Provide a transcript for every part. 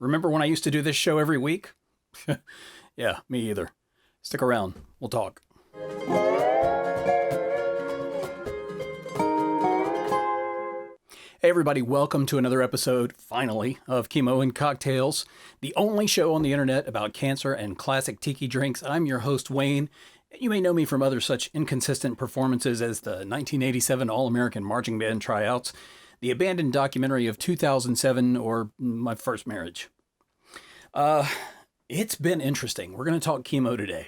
Remember when I used to do this show every week? Yeah, me either. Stick around. We'll talk. Hey everybody, welcome to another episode, finally, of Chemo and Cocktails, the only show on the internet about cancer and classic tiki drinks. I'm your host, Wayne. You may know me from other such inconsistent performances as the 1987 All-American Marching Band tryouts, the abandoned documentary of 2007, or my first marriage. It's been interesting. We're going to talk chemo today.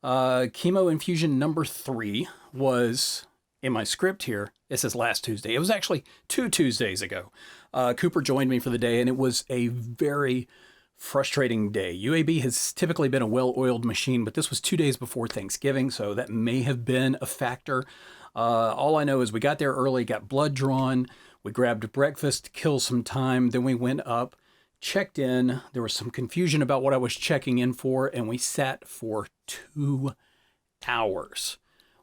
Chemo infusion number 3 was, in my script here, it says last Tuesday. It was actually 2 Tuesdays ago. Cooper joined me for the day, and it was a very frustrating day. UAB has typically been a well-oiled machine, but this was 2 days before Thanksgiving, so that may have been a factor. All I know is we got there early, got blood drawn, we grabbed breakfast to kill some time, then we went up, checked in. There was some confusion about what I was checking in for, and we sat for 2 hours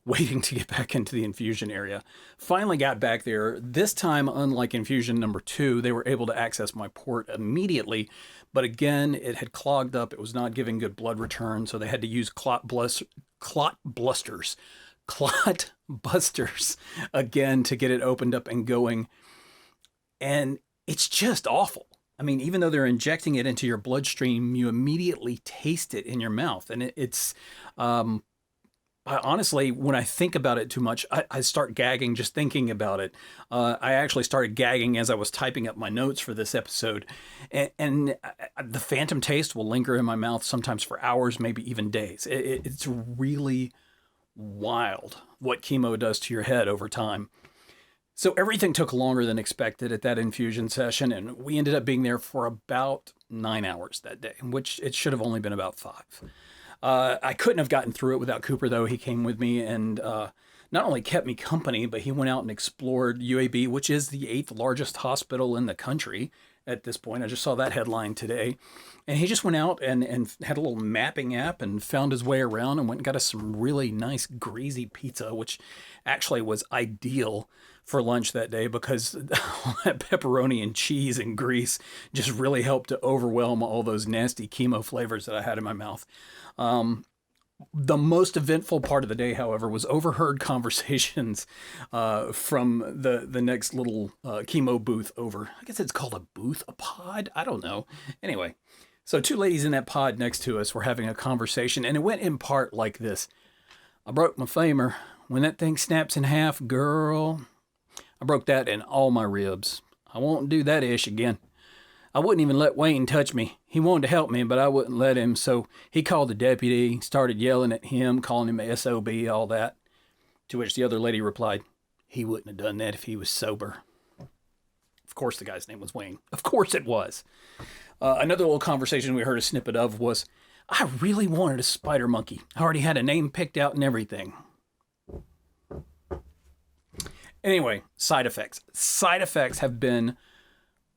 waiting to get back into the infusion area. Finally got back there. This time, unlike infusion number 2, they were able to access my port immediately. But again, it had clogged up. It was not giving good blood return, so they had to use clot busters again to get it opened up and going. And it's just awful. I mean, even though they're injecting it into your bloodstream, you immediately taste it in your mouth. And honestly, when I think about it too much, I start gagging just thinking about it. I actually started gagging as I was typing up my notes for this episode. And the phantom taste will linger in my mouth sometimes for hours, maybe even days. It's really wild what chemo does to your head over time. So everything took longer than expected at that infusion session, and we ended up being there for about 9 hours that day, which it should have only been about 5. I couldn't have gotten through it without Cooper, though. He came with me and not only kept me company, but he went out and explored UAB, which is the 8th largest hospital in the country at this point. I just saw that headline today. And he just went out and had a little mapping app and found his way around and went and got us some really nice greasy pizza, which actually was ideal for lunch that day because all that pepperoni and cheese and grease just really helped to overwhelm all those nasty chemo flavors that I had in my mouth. The most eventful part of the day, however, was overheard conversations from the next little chemo booth over. I guess it's called a booth, a pod? I don't know. Anyway, so 2 ladies in that pod next to us were having a conversation, and it went in part like this. I broke my femur. When that thing snaps in half, girl, I broke that in all my ribs. I won't do that ish again. I wouldn't even let Wayne touch me. He wanted to help me, but I wouldn't let him, so he called the deputy, started yelling at him, calling him SOB, all that. To which the other lady replied, he wouldn't have done that if he was sober. Of course the guy's name was Wayne. Of course it was. Another little conversation we heard a snippet of was, I really wanted a spider monkey. I already had a name picked out and everything. Anyway, side effects. Side effects have been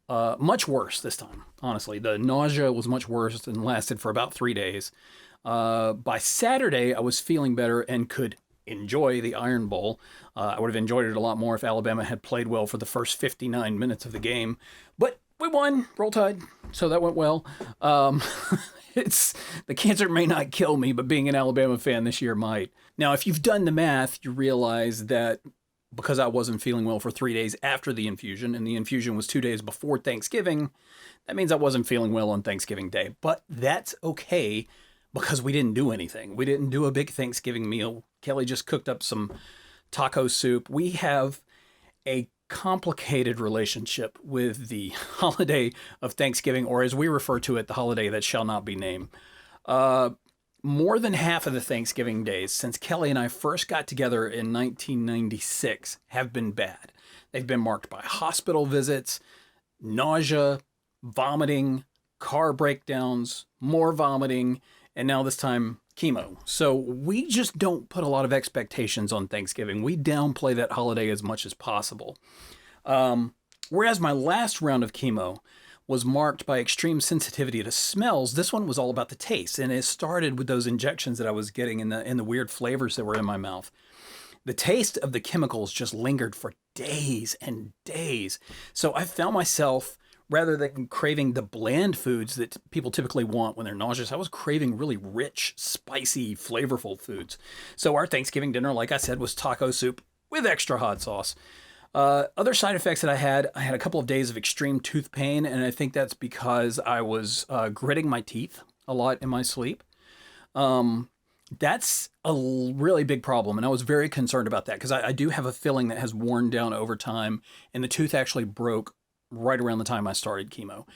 much worse this time, honestly. The nausea was much worse and lasted for about 3 days. By Saturday, I was feeling better and could enjoy the Iron Bowl. I would have enjoyed it a lot more if Alabama had played well for the first 59 minutes of the game. But we won, Roll Tide, so that went well. The cancer may not kill me, but being an Alabama fan this year might. Now, if you've done the math, you realize that because I wasn't feeling well for 3 days after the infusion, and the infusion was 2 days before Thanksgiving, that means I wasn't feeling well on Thanksgiving Day. But that's okay because we didn't do anything. We didn't do a big Thanksgiving meal. Kelly just cooked up some taco soup. We have a complicated relationship with the holiday of Thanksgiving, or as we refer to it, the holiday that shall not be named. More than half of the Thanksgiving days since Kelly and I first got together in 1996 have been bad. They've been marked by hospital visits, nausea, vomiting, car breakdowns, more vomiting, and now this time chemo. So we just don't put a lot of expectations on Thanksgiving. We downplay that holiday as much as possible. Whereas my last round of chemo was marked by extreme sensitivity to smells, this one was all about the taste. And it started with those injections that I was getting in the weird flavors that were in my mouth. The taste of the chemicals just lingered for days and days. So I found myself rather than craving the bland foods that people typically want when they're nauseous, I was craving really rich, spicy, flavorful foods. So our Thanksgiving dinner, like I said, was taco soup with extra hot sauce. Other side effects that I had a couple of days of extreme tooth pain, and I think that's because I was gritting my teeth a lot in my sleep. That's a really big problem, and I was very concerned about that because I do have a filling that has worn down over time, and the tooth actually broke right around the time I started chemo.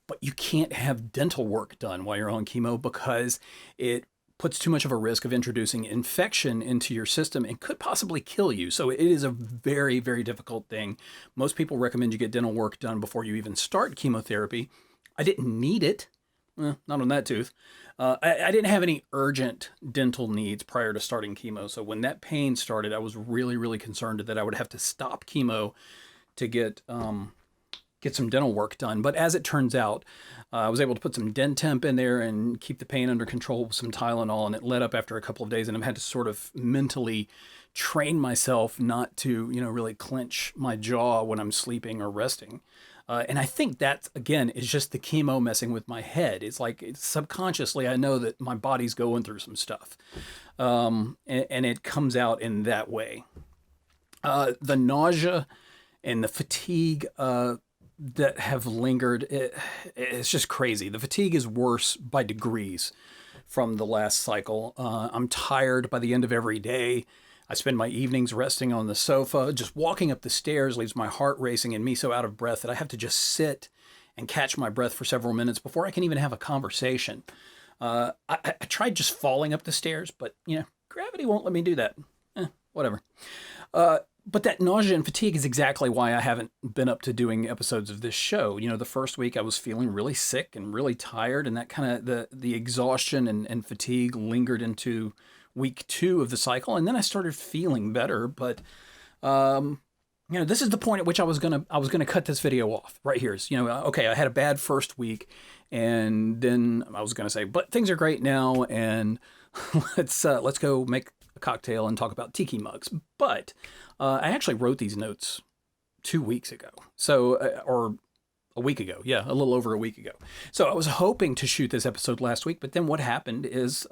But you can't have dental work done while you're on chemo because it puts too much of a risk of introducing infection into your system and could possibly kill you. So it is a very, very difficult thing. Most people recommend you get dental work done before you even start chemotherapy. I didn't need it. Not on that tooth. I didn't have any urgent dental needs prior to starting chemo. So when that pain started, I was really, really concerned that I would have to stop chemo to get some dental work done. But as it turns out, I was able to put some Dentemp in there and keep the pain under control with some Tylenol, and it let up after a couple of days. And I've had to sort of mentally train myself not to, really clench my jaw when I'm sleeping or resting. And I think that, again, is just the chemo messing with my head. It's like subconsciously I know that my body's going through some stuff. And it comes out in that way. The nausea and the fatigue that have lingered, it's just crazy. The fatigue is worse by degrees from the last cycle. I'm tired by the end of every day. I spend my evenings resting on the sofa. Just walking up the stairs leaves my heart racing and me so out of breath that I have to just sit and catch my breath for several minutes before I can even have a conversation. I tried just falling up the stairs, but gravity won't let me do that. Whatever. But that nausea and fatigue is exactly why I haven't been up to doing episodes of this show. The first week I was feeling really sick and really tired, and that kind of the exhaustion and fatigue lingered into week 2 of the cycle, and then I started feeling better. But this is the point at which I was gonna cut this video off right here. Okay, I had a bad first week, and then I was gonna say, but things are great now, and let's go make a cocktail and talk about tiki mugs. But I actually wrote these notes 2 weeks ago, or a week ago. Yeah, a little over a week ago. So I was hoping to shoot this episode last week, but then what happened is,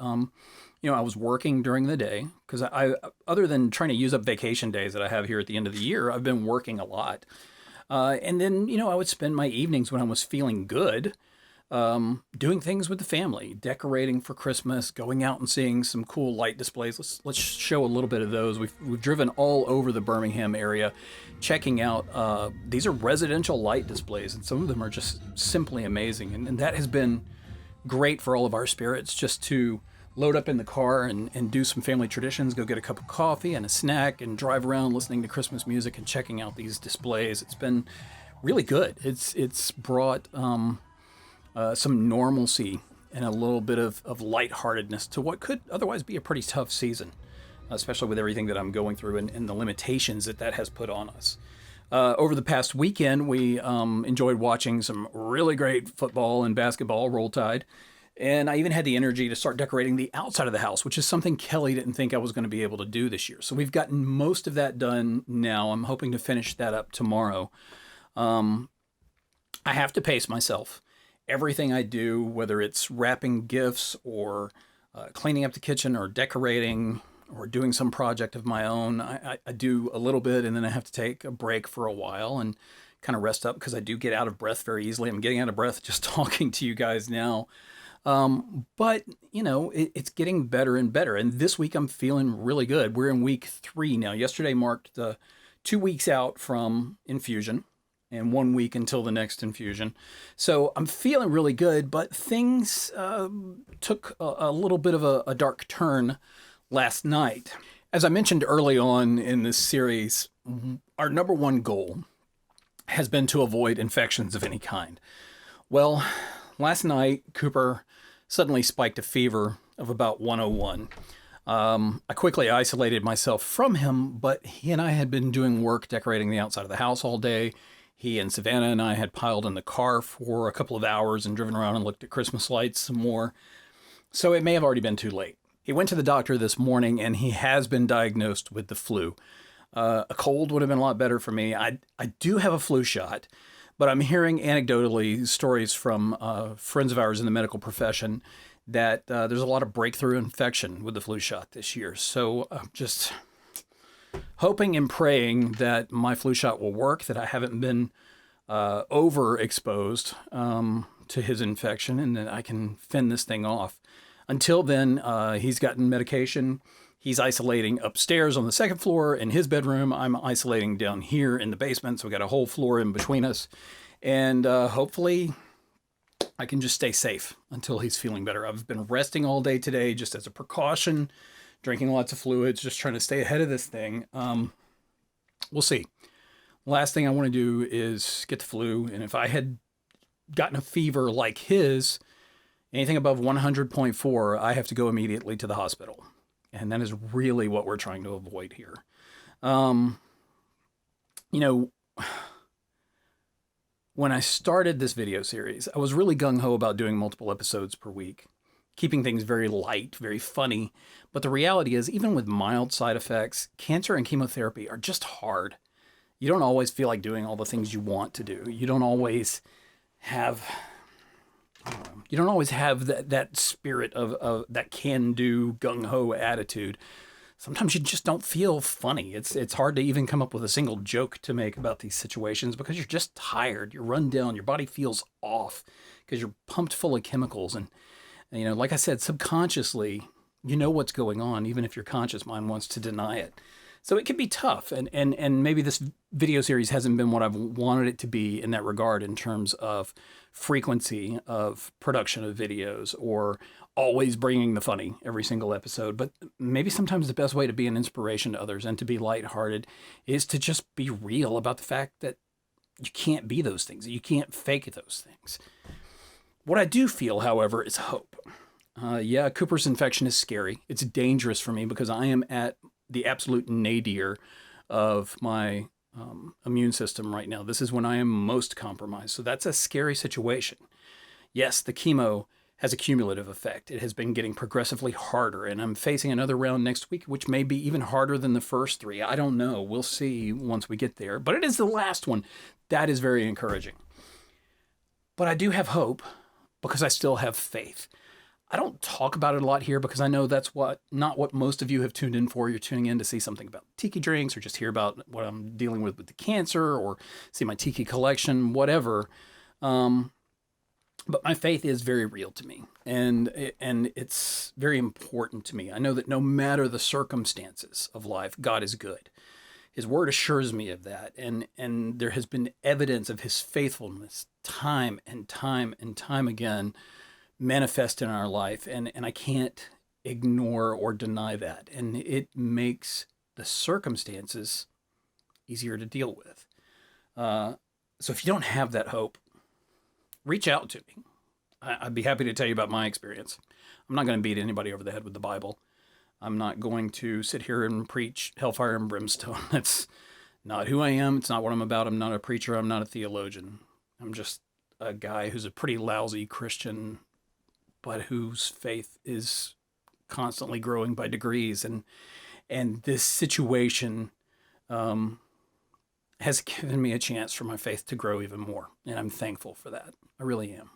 I was working during the day because other than trying to use up vacation days that I have here at the end of the year, I've been working a lot. And then, I would spend my evenings when I was feeling good, doing things with the family, decorating for Christmas, going out and seeing some cool light displays. Let's show a little bit of those. We've driven all over the Birmingham area, checking out. These are residential light displays, and some of them are just simply amazing. And that has been great for all of our spirits, just to load up in the car and do some family traditions, go get a cup of coffee and a snack and drive around listening to Christmas music and checking out these displays. It's been really good. It's brought some normalcy and a little bit of lightheartedness to what could otherwise be a pretty tough season, especially with everything that I'm going through and the limitations that has put on us. Over the past weekend, we enjoyed watching some really great football and basketball, Roll Tide. And I even had the energy to start decorating the outside of the house, which is something Kelly didn't think I was going to be able to do this year. So we've gotten most of that done now. I'm hoping to finish that up tomorrow. I have to pace myself. Everything I do, whether it's wrapping gifts or cleaning up the kitchen or decorating or doing some project of my own, I do a little bit, and then I have to take a break for a while and kind of rest up because I do get out of breath very easily. I'm getting out of breath just talking to you guys now. But it's getting better and better. And this week I'm feeling really good. We're in week 3 now. Yesterday marked the 2 weeks out from infusion and 1 week until the next infusion. So I'm feeling really good, but things took a little bit of a dark turn last night. As I mentioned early on in this series, our number one goal has been to avoid infections of any kind. Well, last night, Cooper suddenly spiked a fever of about 101. I quickly isolated myself from him, but he and I had been doing work decorating the outside of the house all day. He and Savannah and I had piled in the car for a couple of hours and driven around and looked at Christmas lights some more. So it may have already been too late. He went to the doctor this morning, and he has been diagnosed with the flu. A cold would have been a lot better for me. I do have a flu shot, But I'm hearing anecdotally stories from friends of ours in the medical profession that there's a lot of breakthrough infection with the flu shot this year. So I'm just hoping and praying that my flu shot will work, that I haven't been overexposed to his infection, and that I can fend this thing off. Until then, he's gotten medication. He's isolating upstairs on the second floor in his bedroom. I'm isolating down here in the basement, so we got a whole floor in between us. And hopefully I can just stay safe until he's feeling better. I've been resting all day today just as a precaution, drinking lots of fluids, just trying to stay ahead of this thing. We'll see. Last thing I want to do is get the flu. And if I had gotten a fever like his, anything above 100.4, I have to go immediately to the hospital. And that is really what we're trying to avoid here. When I started this video series, I was really gung-ho about doing multiple episodes per week, keeping things very light, very funny. But the reality is, even with mild side effects, cancer and chemotherapy are just hard. You don't always feel like doing all the things you want to do. You don't always have that spirit of that can-do, gung-ho attitude. Sometimes you just don't feel funny. It's hard to even come up with a single joke to make about these situations because you're just tired. You're run down. Your body feels off because you're pumped full of chemicals. And like I said, subconsciously, you know what's going on, even if your conscious mind wants to deny it. So it can be tough, and maybe this video series hasn't been what I've wanted it to be in that regard in terms of frequency of production of videos or always bringing the funny every single episode. But maybe sometimes the best way to be an inspiration to others and to be lighthearted is to just be real about the fact that you can't be those things. You can't fake those things. What I do feel, however, is hope. Cooper's infection is scary. It's dangerous for me because I am at the absolute nadir of my immune system right now. This is when I am most compromised. So that's a scary situation. Yes, the chemo has a cumulative effect. It has been getting progressively harder, and I'm facing another round next week, which may be even harder than the first three. I don't know. We'll see once we get there. But it is the last one. That is very encouraging. But I do have hope because I still have faith. I don't talk about it a lot here because I know that's not what most of you have tuned in for. You're tuning in to see something about tiki drinks or just hear about what I'm dealing with the cancer or see my tiki collection, whatever. But my faith is very real to me, and it's very important to me. I know that no matter the circumstances of life, God is good. His word assures me of that, and there has been evidence of his faithfulness time and time and time again manifest in our life, and I can't ignore or deny that. And it makes the circumstances easier to deal with. So if you don't have that hope, reach out to me. I'd be happy to tell you about my experience. I'm not going to beat anybody over the head with the Bible. I'm not going to sit here and preach hellfire and brimstone. That's not who I am. It's not what I'm about. I'm not a preacher. I'm not a theologian. I'm just a guy who's a pretty lousy Christian, but whose faith is constantly growing by degrees. And this situation has given me a chance for my faith to grow even more. And I'm thankful for that. I really am.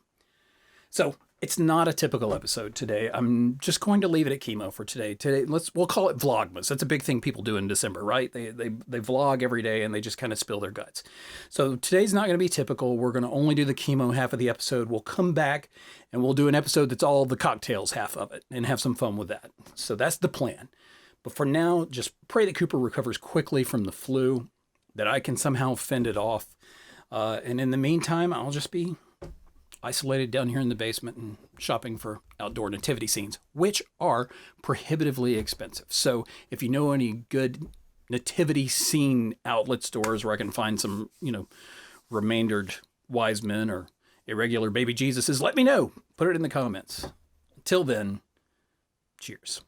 So it's not a typical episode today. I'm just going to leave it at chemo for today. We'll call it Vlogmas. That's a big thing people do in December, right? They vlog every day and they just kind of spill their guts. So today's not going to be typical. We're going to only do the chemo half of the episode. We'll come back and we'll do an episode that's all the cocktails half of it and have some fun with that. So that's the plan. But for now, just pray that Cooper recovers quickly from the flu, that I can somehow fend it off. And in the meantime, I'll just be isolated down here in the basement and shopping for outdoor nativity scenes, which are prohibitively expensive. So if you know any good nativity scene outlet stores where I can find some, remaindered wise men or irregular baby Jesuses, let me know. Put it in the comments. Until then, cheers.